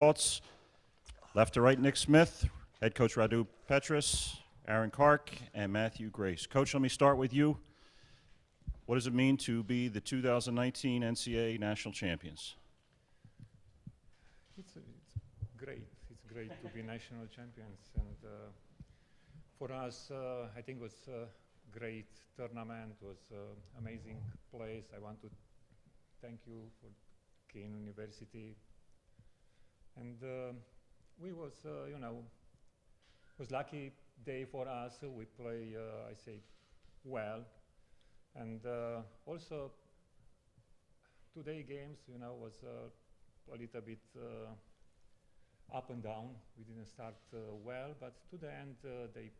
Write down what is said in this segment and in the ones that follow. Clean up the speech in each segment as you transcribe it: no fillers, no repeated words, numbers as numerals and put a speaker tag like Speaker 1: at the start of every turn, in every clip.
Speaker 1: Paltz. Left to right, Nick Smith. Head coach Radu, Petrus, Aaron Carrk, and Matthew Grace. Coach, let me start with you. What does it mean to be the 2019 NCAA National Champions?
Speaker 2: It's great. It's great to be national champions. And for us, I think it was a great tournament. It was an amazing place. I want to thank you for Keene University. And we was, was lucky day for us. We play, I say, well. And also, today games, was a little bit up and down. We didn't start well, but to the end, they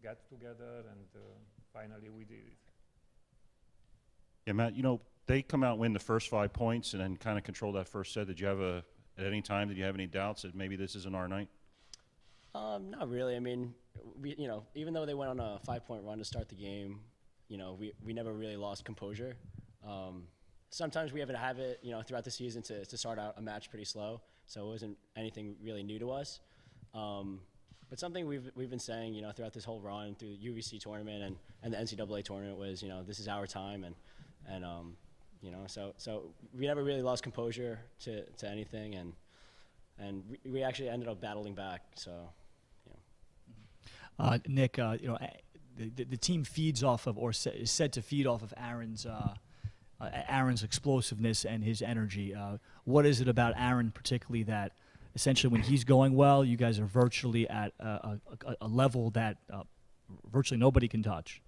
Speaker 2: got together, and finally we did it.
Speaker 1: Yeah, Matt, they come out and win the first 5 points and then kind of control that first set. Did you have at any time, did you have any doubts that maybe this isn't our night?
Speaker 3: Not really. I mean, even though they went on a 5-point run to start the game, we never really lost composure. Sometimes we have a habit, throughout the season to start out a match pretty slow, so it wasn't anything really new to us. But something we've been saying, throughout this whole run through the UVC tournament and the NCAA tournament was, this is our time, and so we never really lost composure to anything, and we actually ended up battling back. So,
Speaker 4: Nick, the team feeds off of, or is said to feed off of Aaron's explosiveness and his energy. What is it about Aaron particularly that essentially when he's going well, you guys are virtually at a level that virtually nobody can touch?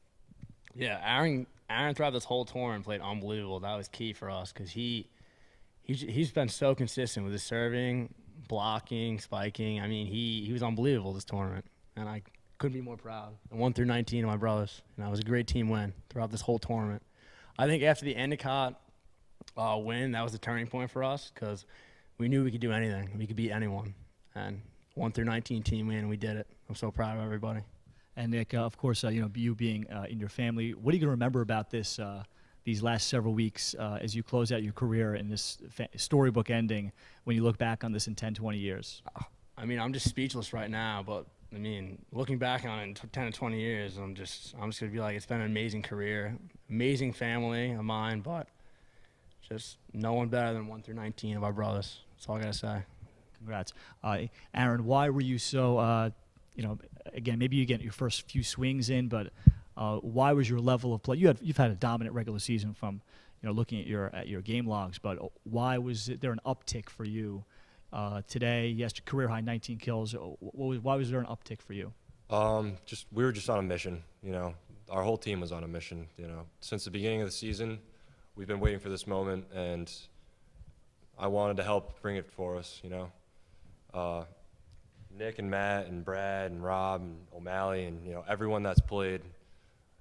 Speaker 5: Yeah, Aaron throughout this whole tournament played unbelievable. That was key for us because he's been so consistent with his serving, blocking, spiking. I mean, he was unbelievable this tournament, and I couldn't be more proud. And 1-19 of my brothers. It was a great team win throughout this whole tournament. I think after the Endicott win, that was a turning point for us because we knew we could do anything. We could beat anyone. And 1-19 team win, and we did it. I'm so proud of everybody.
Speaker 4: And Nick, of course, you being in your family, what are you going to remember about these last several weeks as you close out your career in this storybook ending when you look back on this in 10, 20 years?
Speaker 5: I mean, I'm just speechless right now, but I mean, looking back on it in 10 to 20 years, I'm just going to be like, it's been an amazing career, amazing family of mine, but just no one better than 1-19 of our brothers. That's all I got to say.
Speaker 4: Congrats. Aaron, why were you so, again, maybe you get your first few swings in, but why was your level of play? You've had a dominant regular season from, looking at your game logs, but why was there an uptick for you today? Yes, career high 19 kills. Why was there an uptick for you?
Speaker 6: We were just on a mission. Our whole team was on a mission. Since the beginning of the season, we've been waiting for this moment, and I wanted to help bring it for us. Nick and Matt and Brad and Rob and O'Malley and everyone that's played,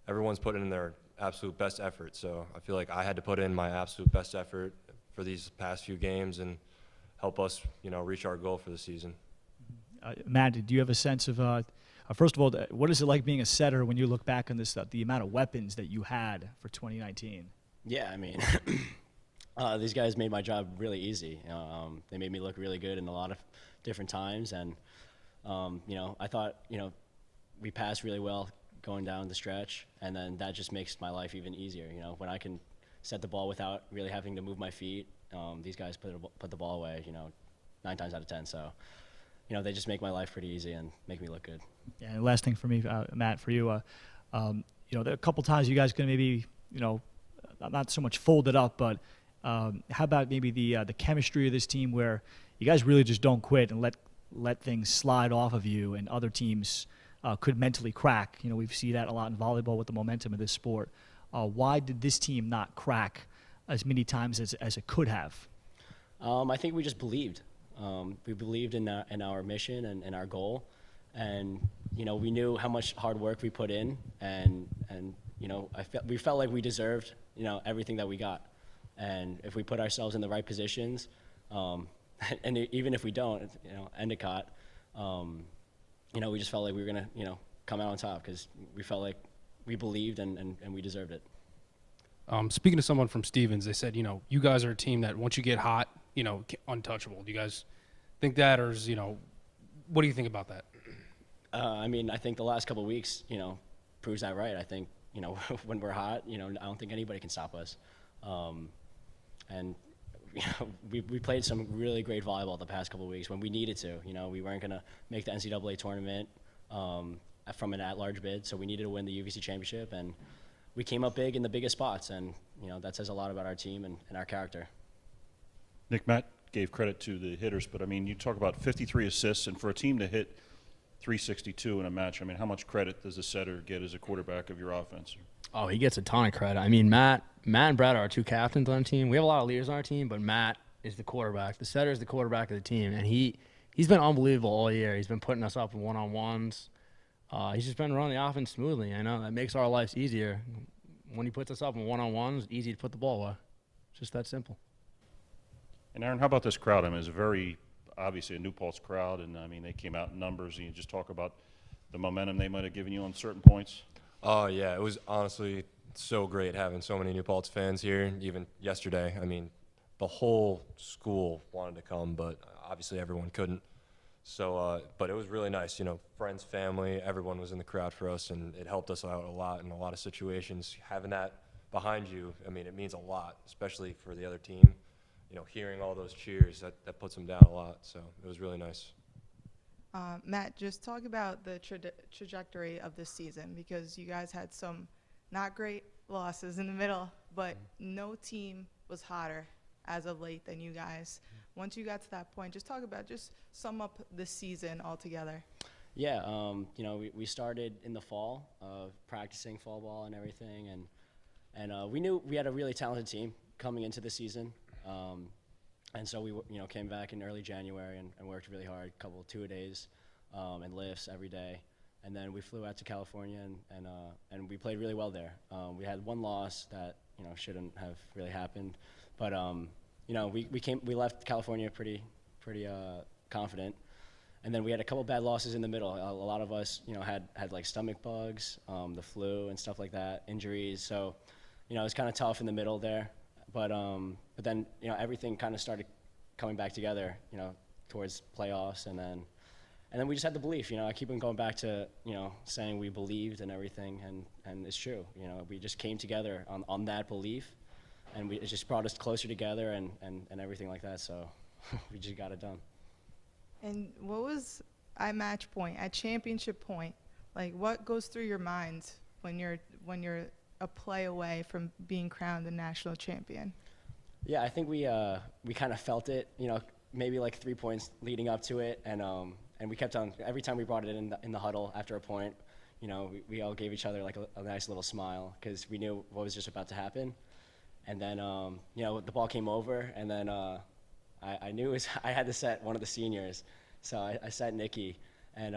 Speaker 6: everyone's put in their absolute best effort. So I feel like I had to put in my absolute best effort for these past few games and help us, reach our goal for the season.
Speaker 4: Matt, do you have a sense of, first of all, what is it like being a setter when you look back on this stuff, the amount of weapons that you had for 2019?
Speaker 3: Yeah, I mean, these guys made my job really easy. They made me look really good in a lot of different times, and I thought, we passed really well going down the stretch, and then that just makes my life even easier. When I can set the ball without really having to move my feet, these guys put the ball away, 9 times out of 10. So, they just make my life pretty easy and make me look good.
Speaker 4: Yeah, and last thing for me, Matt, for you, there are a couple times you guys can maybe, not so much fold it up, but how about maybe the chemistry of this team where you guys really just don't quit and let things slide off of you, and other teams could mentally crack. We see that a lot in volleyball with the momentum of this sport. Why did this team not crack as many times as it could have?
Speaker 3: I think we just believed. We believed in our mission and our goal, and we knew how much hard work we put in, and we felt like we deserved everything that we got, and if we put ourselves in the right positions, and even if we don't, Endicott, we just felt like we were gonna come out on top because we felt like we believed and we deserved it.
Speaker 7: Speaking to someone from Stevens, they said, you guys are a team that once you get hot, untouchable. Do you guys think that, or is, what do you think about that?
Speaker 3: I mean, I think the last couple of weeks, proves that right. I think, when we're hot, I don't think anybody can stop us. And we played some really great volleyball the past couple of weeks when we needed to. We weren't going to make the NCAA tournament from an at-large bid, so we needed to win the UVC championship, and we came up big in the biggest spots, and that says a lot about our team and our character.
Speaker 1: Nick, Matt gave credit to the hitters, but I mean, you talk about 53 assists, and for a team to hit 362 in a match, I mean, how much credit does the setter get as a quarterback of your offense?
Speaker 5: Oh, he gets a ton of credit. I mean, Matt and Brad are our two captains on our team. We have a lot of leaders on our team, but Matt is the quarterback. The setter is the quarterback of the team, and he's been unbelievable all year. He's been putting us up in one-on-ones. He's just been running the offense smoothly. I know that makes our lives easier. When he puts us up in one-on-ones, it's easy to put the ball away. It's just that simple.
Speaker 1: And Aaron, how about this crowd? I mean, it's obviously a New Paltz crowd, and I mean, they came out in numbers, and you just talk about the momentum they might have given you on certain points.
Speaker 6: Oh, yeah, it was honestly so great having so many New Paltz fans here. Even yesterday, I mean, the whole school wanted to come, but obviously everyone couldn't. So, but it was really nice, friends, family, everyone was in the crowd for us, and it helped us out a lot in a lot of situations. Having that behind you, I mean, it means a lot, especially for the other team. Hearing all those cheers, that puts them down a lot. So it was really nice.
Speaker 8: Matt, just talk about the trajectory of this season, because you guys had some not great losses in the middle, but no team was hotter as of late than you guys. Once you got to that point, just sum up the season altogether.
Speaker 3: Yeah, we started in the fall, practicing fall ball and everything, and we knew we had a really talented team coming into the season. And so we came back in early January and worked really hard, two-a-days and lifts every day. And then we flew out to California and we played really well there. We had one loss that shouldn't have really happened, but we left California pretty confident. And then we had a couple bad losses in the middle. A lot of us had like stomach bugs, the flu and stuff like that, injuries. So it was kind of tough in the middle there. But then everything kind of started coming back together towards playoffs, and then we just had the belief. I keep on going back to saying we believed and everything, and it's true. We just came together on that belief, and it just brought us closer together and everything like that. So we just got it done.
Speaker 8: And what was at match point, at championship point, like what goes through your mind when you're a play away from being crowned the national champion?
Speaker 3: Yeah, I think we kind of felt it, maybe like 3 points leading up to it, and we kept on. Every time we brought it in the huddle after a point, we all gave each other like a nice little smile because we knew what was just about to happen. And then the ball came over, and then I knew I had to set one of the seniors, so I set Nikki, and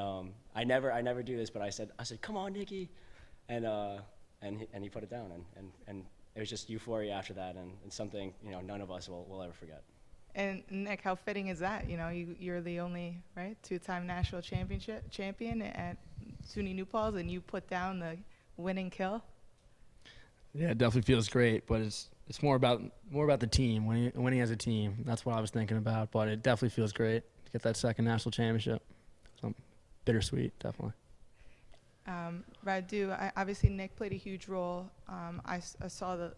Speaker 3: I never do this, but I said come on, Nikki, and he put it down, and it was just euphoria after that, and something none of us will ever forget.
Speaker 8: And Nick, how fitting is that? You're the only two-time national champion at SUNY New Paltz, and you put down the winning kill.
Speaker 5: Yeah, it definitely feels great, but it's more about the team, winning as a team. That's what I was thinking about, but it definitely feels great to get that second national championship. So bittersweet, definitely.
Speaker 8: Radu, obviously Nick played a huge role. I saw that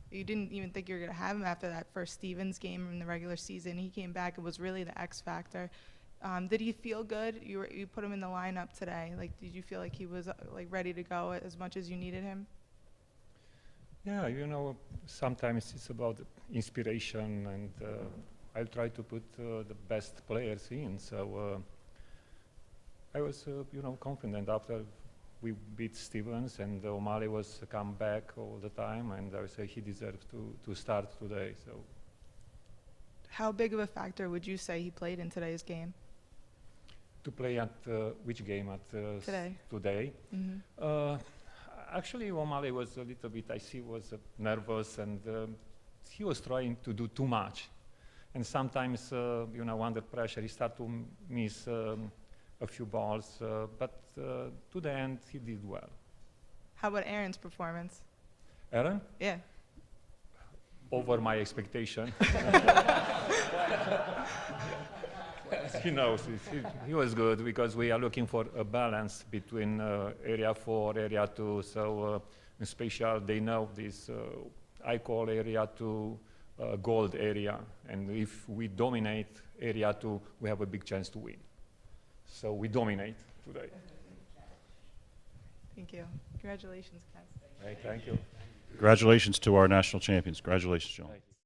Speaker 8: you didn't even think you were going to have him after that first Stevens game in the regular season. He came back and was really the X factor. Did he feel good? You put him in the lineup today. Did you feel like he was ready to go as much as you needed him?
Speaker 2: Yeah, sometimes it's about inspiration, and I'll try to put the best players in. So I was, confident after we beat Stevens, and O'Malley was come back all the time, and I would say he deserves to start today. So,
Speaker 8: how big of a factor would you say he played in today's game?
Speaker 2: To play at which game at
Speaker 8: today?
Speaker 2: Today.
Speaker 8: Mm-hmm.
Speaker 2: Actually, O'Malley was a little bit. I see was nervous, and he was trying to do too much, and sometimes under pressure he started to miss a few balls, but to the end he did well.
Speaker 8: How about Aaron's performance?
Speaker 2: Aaron?
Speaker 8: Yeah.
Speaker 2: Over my expectation. He knows. He was good because we are looking for a balance between area 4, area 2. So in special, they know this. I call area 2 gold area, and if we dominate area 2, we have a big chance to win. So we dominate today.
Speaker 8: Thank you. Congratulations, guys.
Speaker 2: Right, thank you.
Speaker 1: Congratulations to our national champions. Congratulations, John.